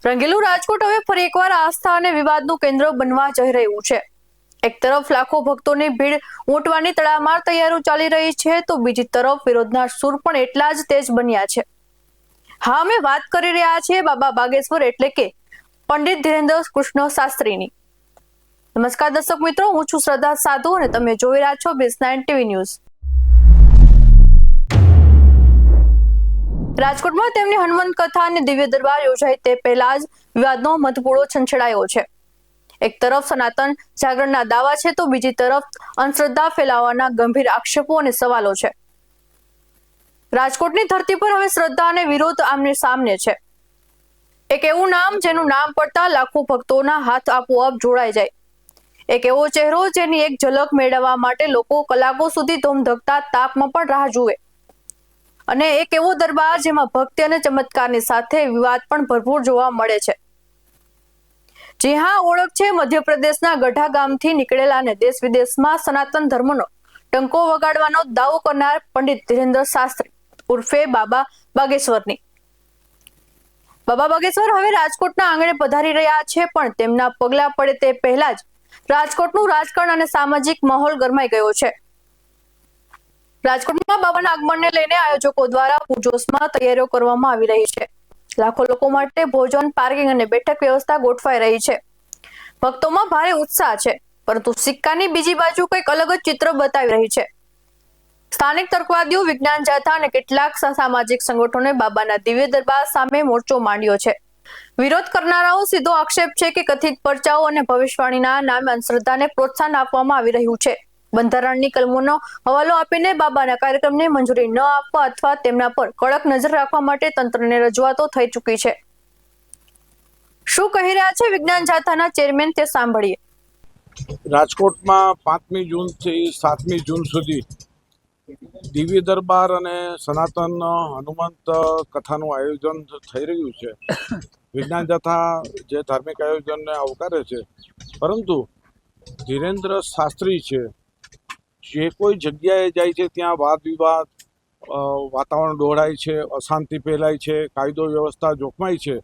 રંગીલું રાજકોટ હવે ફરી એકવાર આસ્થા અને વિવાદનું કેન્દ્ર બનવા જઈ રહ્યું છે। એક તરફ લાખો ભક્તોની ભીડ ઉમટવાની તડામાર તૈયારીઓ ચાલી રહી છે, તો બીજી તરફ વિરોધના સૂર પણ એટલા જ તેજ બન્યા છે। હા, અમે વાત કરી રહ્યા છીએ બાબા બાગેશ્વર એટલે કે પંડિત ધીરેન્દ્ર કૃષ્ણ શાસ્ત્રીની। નમસ્કાર દર્શક મિત્રો, હું છું શ્રદ્ધા સાધુ અને તમે જોઈ રહ્યા છો BIS9 TV ન્યૂઝ। રાજકોટમાં તેમની હનુમંત કથા અને દિવ્ય દરબાર યોજાય તે પહેલા જ વિવાદનો મધપૂડો છંછેડાયો છે। એક તરફ સનાતન જાગરણના દાવા છે, તો બીજી તરફ અંધશ્રદ્ધા ફેલાવવાના ગંભીર આક્ષેપો અને સવાલો છે। રાજકોટની ધરતી પર હવે શ્રદ્ધા અને વિરોધ આમને સામને છે। એક એવું નામ જેનું નામ પડતા લાખો ભક્તોના હાથ આપોઆપ જોડાઈ જાય, એક એવો ચહેરો જેની એક ઝલક મેળવવા માટે લોકો કલાકો સુધી ધોમધકતા તાપમાં પણ રાહ જુએ, અને એક એવો દરબાર જેમાં ભક્તિ અને ચમત્કારની સાથે વિવાદ પણ ભરપૂર જોવા મળે છે। જી હા, ઓળખ છે મધ્યપ્રદેશના ગઢા ગામથી નીકળેલા અને દેશ વિદેશમાં સનાતન ધર્મનો ટંકો વગાડવાનો દાવો કરનાર પંડિત ધીરેન્દ્ર શાસ્ત્રી ઉર્ફે બાબા બાગેશ્વરની। બાબા બાગેશ્વર હવે રાજકોટના આંગણે પધારી રહ્યા છે, પણ તેમના પગલા પડે તે પહેલા જ રાજકોટનું રાજકારણ અને સામાજિક માહોલ ગરમાઈ ગયો છે। રાજકોટમાં બાબાના આગમનને લઈને આયોજકો દ્વારા પૂરજોશમાં તૈયારીઓ કરવામાં આવી રહી છે। લાખો લોકો માટે ભોજન, પાર્કિંગ અને બેઠક વ્યવસ્થા ગોઠવાઈ રહી છે। ભક્તોમાં ભારે ઉત્સાહ છે, પરંતુ સિક્કાની બીજી બાજુ કંઈક અલગ જ ચિત્ર બતાવી રહી છે। સ્થાનિક તર્કવાદીઓ, વિજ્ઞાન જાથા અને કેટલાક સામાજિક સંગઠનોએ બાબાના દિવ્ય દરબાર સામે મોરચો માંડ્યો છે। વિરોધ કરનારાઓ સીધો આક્ષેપ છે કે કથિત પરચાઓ અને ભવિષ્યવાણીના નામે અંધશ્રદ્ધાને પ્રોત્સાહન આપવામાં આવી રહ્યું છે। બંધારણની કલમોનો હવાલો આપીને બાબાના કાર્યક્રમને મંજૂરી ન આપવા અથવા તેમના પર કડક નજર રાખવા માટે તંત્રને રજૂઆતો થઈ ચૂકી છે। શું કહી રહ્યા છે વિજ્ઞાન જાથાના ચેરમેન, તે સાંભળીએ। રાજકોટમાં 5મી જૂનથી 7મી જૂન સુધી દિવ્ય દરબાર અને સનાતન હનુમંત કથાનું આયોજન થઈ રહ્યું છે। વિજ્ઞાન જાથા જે ધાર્મિક આયોજનને આવકારે છે, પરંતુ ધીરેન્દ્ર શાસ્ત્રી છે, જે કોઈ જગ્યાએ જાય છે ત્યાં વાદ વિવાદ, વાતાવરણ દોડાય છે, અશાંતિ ફેલાય છે, કાયદો વ્યવસ્થા જોખમાય છે।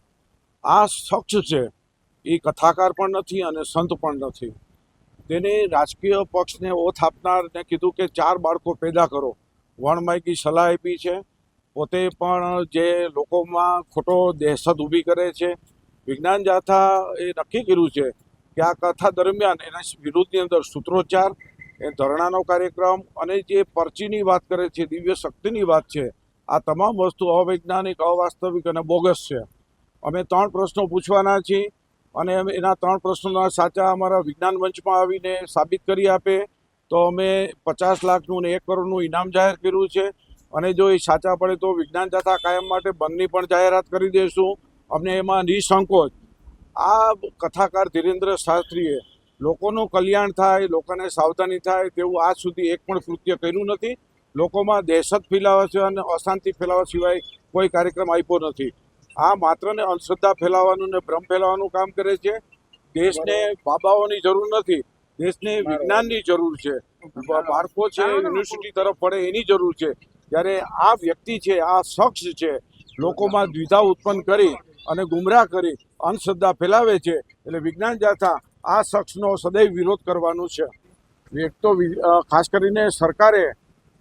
આ શખ્સ છે એ કથાકાર પણ નથી અને સંત પણ નથી। તેને રાજકીય પક્ષને ઓથ આપનારને કીધું કે 4 બાળકો પેદા કરો, વણમાયકી સલાહ આપી છે। પોતે પણ જે લોકોમાં ખોટો દહેશત ઊભી કરે છે। વિજ્ઞાન જાથા એ નક્કી કર્યું છે કે આ કથા દરમિયાન એના વિરુદ્ધની અંદર સૂત્રોચ્ચાર, એ ધરણાનો કાર્યક્રમ અને જે પરચીની વાત કરે છે, દિવ્ય શક્તિની વાત છે, આ તમામ વસ્તુ અવૈજ્ઞાનિક, અવાસ્તવિક અને બોગસ છે। અમે 3 પ્રશ્નો પૂછવાના છીએ અને એના 3 પ્રશ્નોના સાચા અમારા વિજ્ઞાન મંચમાં આવીને સાબિત કરી આપે તો અમે 50 લાખનું અને 1 કરોડનું ઇનામ જાહેર કર્યું છે। અને જો એ સાચા પડે તો વિજ્ઞાન જાથા કાયમ માટે બંધની પણ જાહેરાત કરી દઈશું। અમને એમાં નિસંકોચ આ કથાકાર ધીરેન્દ્ર શાસ્ત્રીએ લોકોનું કલ્યાણ થાય, લોકોને સાવધાની થાય તેવું આજ સુધી એક પણ કૃત્ય કર્યું નથી। લોકોમાં દહેશત ફેલાવવા છે અને અશાંતિ ફેલાવવા સિવાય કોઈ કાર્યક્રમ આપ્યો નથી। આ માત્ર ને અંધશ્રદ્ધા ફેલાવવાનું ને ભ્રમ ફેલાવવાનું કામ કરે છે। દેશને બાબાઓની જરૂર નથી, દેશને વિજ્ઞાનની જરૂર છે। બાળકો છે યુનિવર્સિટી તરફ પડે એની જરૂર છે। ત્યારે આ વ્યક્તિ છે, આ શખ્સ છે, લોકોમાં દ્વિધા ઉત્પન્ન કરી અને ગુમરાહ કરી અંધશ્રદ્ધા ફેલાવે છે। એટલે વિજ્ઞાન જાથા આ શખ્સનો સદૈવ વિરોધ કરવાનું છે। એક તો ખાસ કરીને સરકારે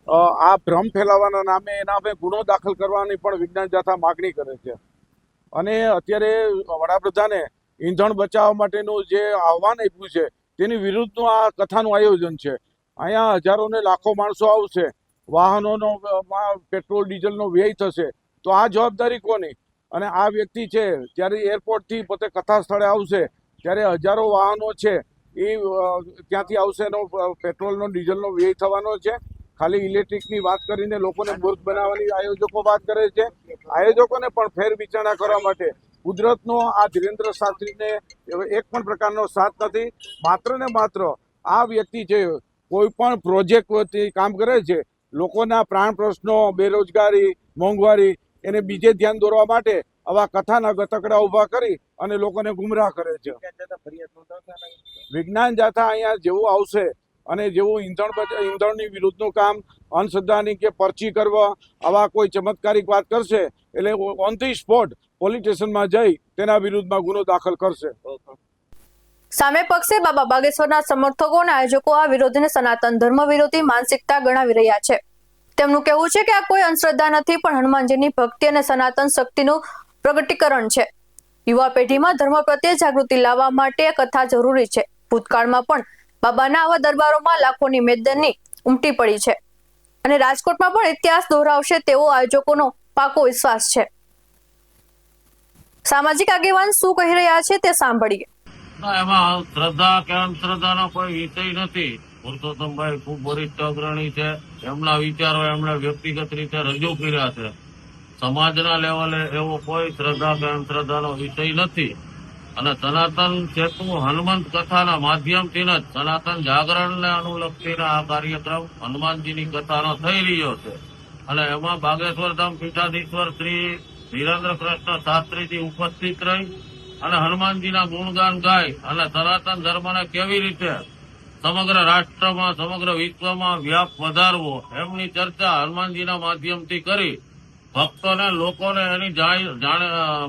આ ભ્રમ ફેલાવવાના નામે એના અમે ગુનો દાખલ કરવાની પણ વિજ્ઞાન જાથા માગણી કરે છે। અને અત્યારે વડાપ્રધાને ઈંધણ બચાવવા માટેનું જે આહવાન આપ્યું છે તેની વિરુદ્ધનું આ કથાનું આયોજન છે। અહીંયા હજારો ને લાખો માણસો આવશે, વાહનોનો પેટ્રોલ ડીઝલનો વ્યય થશે, તો આ જવાબદારી કોની? અને આ વ્યક્તિ છે જ્યારે એરપોર્ટથી પોતે કથા સ્થળે આવશે ત્યારે હજારો વાહનો છે એ ત્યાંથી આવશે, એનો પેટ્રોલનો ડીઝલનો વ્યય થવાનો છે। ખાલી ઇલેક્ટ્રિકની વાત કરીને લોકોને મૂર્ખ બનાવવાની આયોજકો વાત કરે છે। આયોજકોને પણ ફેર વિચારણા કરવા માટે કુદરતનો આ ધીરેન્દ્ર શાસ્ત્રીને એક પણ પ્રકારનો સાથ નથી। માત્ર ને માત્ર આ વ્યક્તિ છે કોઈ પણ પ્રોજેક્ટ વતી કામ કરે છે, લોકોના પ્રાણ પ્રશ્નો, બેરોજગારી, મોંઘવારી એને બીજે ધ્યાન દોરવા માટે આવા કથાના ગતકડા ઊભા કરી અને લોકોને ગુમરાહ કરે છે। વિજ્ઞાન જાથા અહીંયા જેવું આવશે અને જેવું ઈંધણની વિરુદ્ધનું કામ, અંધશ્રદ્ધાની કે પરચી કરવા, આવા કોઈ ચમત્કારિક વાત કરશે એટલે ઓન ધી સ્પોટ પોલીસ સ્ટેશનમાં જઈ તેના વિરુદ્ધમાં ગુનો દાખલ કરશે. સામે પક્ષે બાબા બાગેશ્વરના સમર્થકો અને આયોજકો આ વિરોધને સનાતન ધર્મ વિરોધી માનસિકતા ગણાવી રહ્યા છે. તેમનું કહેવું છે કે આ કોઈ અંધશ્રદ્ધા નથી, પણ હનુમાનજીની ભક્તિ અને સનાતન શક્તિનું પ્રગટીકરણ છે. યુવા પેઢીમાં ધર્મ પ્રત્યે જાગૃતિ લાવવા માટે આ કથા જરૂરી છે. ભૂતકાળમાં પણ બાબાના આવા દરબારોમાં લાખોની મેદની ઉમટી પડી છે અને રાજકોટમાં પણ ઇતિહાસ દોહરાવશે તેવો આયોજકોનો પાકો વિશ્વાસ છે. સામાજિક આગેવાન શું કહી રહ્યા છે તે સાંભળીએ. એમાં શ્રદ્ધા કે અંધશ્રદ્ધાનો કોઈ વિષય નથી. પુરુષોત્તમભાઈ ખૂબ વરિષ્ઠ અગ્રણી છે. એમના વિચારો એમણે વ્યક્તિગત રીતે રજૂ કર્યા છે. સમાજના લેવલે એવો કોઈ શ્રદ્ધા કે અંધશ્રદ્ધાનો વિષય નથી. અને સનાતન સેતુ હનુમંત કથાના માધ્યમથી જ સનાતન જાગરણને અનુલક્ષીને આ કાર્યક્રમ હનુમાનજીની કથાનો થઈ રહ્યો છે. અને એમાં બાગેશ્વર ધામ પીઠાધીશ્વર શ્રી ધીરેન્દ્ર કૃષ્ણ શાસ્ત્રીજી ઉપસ્થિત રહી અને હનુમાનજીના ગુણગાન ગાય અને સનાતન ધર્મને કેવી રીતે સમગ્ર રાષ્ટ્રમાં સમગ્ર વિશ્વમાં વ્યાપ વધારવો એમની ચર્ચા હનુમાનજીના માધ્યમથી કરી ભક્તોને લોકોને એની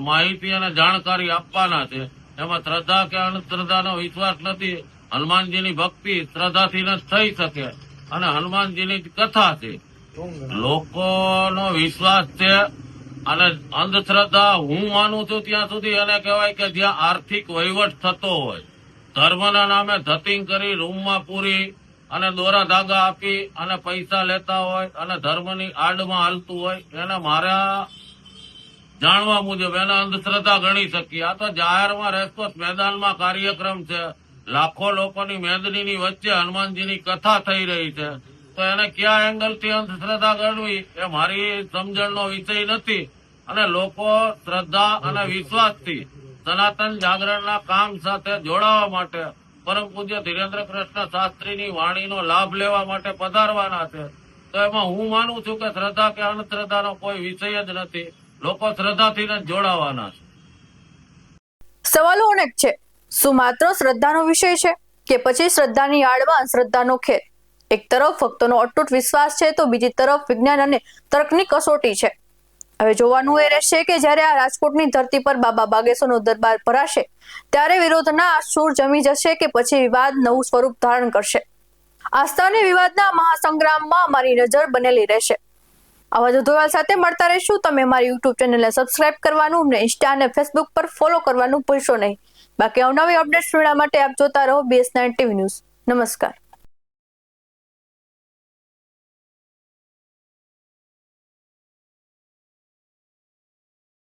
માહિતી અને જાણકારી આપવાના છે. એમાં શ્રદ્ધા કે અંધશ્રદ્ધાનો વિશ્વાસ નથી. હનુમાનજીની ભક્તિ શ્રદ્ધાથી જ થઈ શકે અને હનુમાનજીની જ કથા છે. લોકોનો વિશ્વાસ છે અને અંધશ્રદ્ધા હું માનું છું ત્યાં સુધી એને કહેવાય કે જ્યાં આર્થિક વહીવટ થતો હોય, ધર્મના નામે ધતિંગ કરી રૂમમાં પૂરી અને દોરા ધાગા આપી અને પૈસા લેતા હોય અને ધર્મની આડમાં હાલતું હોય એને મારા જાણવા મુજબ એને અંધશ્રદ્ધા ગણી શકીએ. આ તો જાહેરમાં રેસકોર્સ મેદાનમાં કાર્યક્રમ છે. લાખો લોકોની મેદનીની વચ્ચે હનુમાનજીની કથા થઈ રહી છે. તો એને કયા એંગલથી અંધશ્રદ્ધા ગણવી એ મારી સમજણનો વિષય નથી. અને લોકો શ્રદ્ધા અને વિશ્વાસથી સનાતન જાગરણના કામ સાથે જોડાવા માટે પરમ પૂજ્ય ધીરેન્દ્ર કૃષ્ણ શાસ્ત્રીની વાણીનો લાભ લેવા માટે પધારવાના છે. તો એમાં હું માનું છું કે શ્રદ્ધા કે અંધશ્રદ્ધાનો કોઈ વિષય જ નથી. લોકો શ્રદ્ધાથી જ જોડાવાના છે. સવાલો અનેક છે. શું માત્ર શ્રદ્ધાનો વિષય છે કે પછી શ્રદ્ધાની આડમાં અંધશ્રદ્ધાનો ખેલ? એક તરફ ભક્તોનો અતૂટ વિશ્વાસ છે તો બીજી તરફ વિજ્ઞાન અને તર્કની કસોટી છે. હવે જોવાનું એ રહેશે કે જ્યારે આ રાજકોટની ધરતી પર બાબા બાગેશ્વરનો દરબાર ભરાશે ત્યારે વિરોધના સૂર જમી જશે કે પછી વિવાદ નવું સ્વરૂપ ધારણ કરશે. આસ્થા અને વિવાદના મહાસંગ્રામમાં અમારી નજર બનેલી રહેશે. આવા જ અહેવાલ સાથે મળતા રહીશું. તમે અમારી યુટ્યુબ ચેનલને સબસ્ક્રાઇબ કરવાનું, અમને ઇન્સ્ટા અને ફેસબુક પર ફોલો કરવાનું ભૂલશો નહીં. બાકી અવનવી અપડેટ્સ મેળવવા માટે આપ જોતા રહો BS9 TV ન્યૂઝ. નમસ્કાર.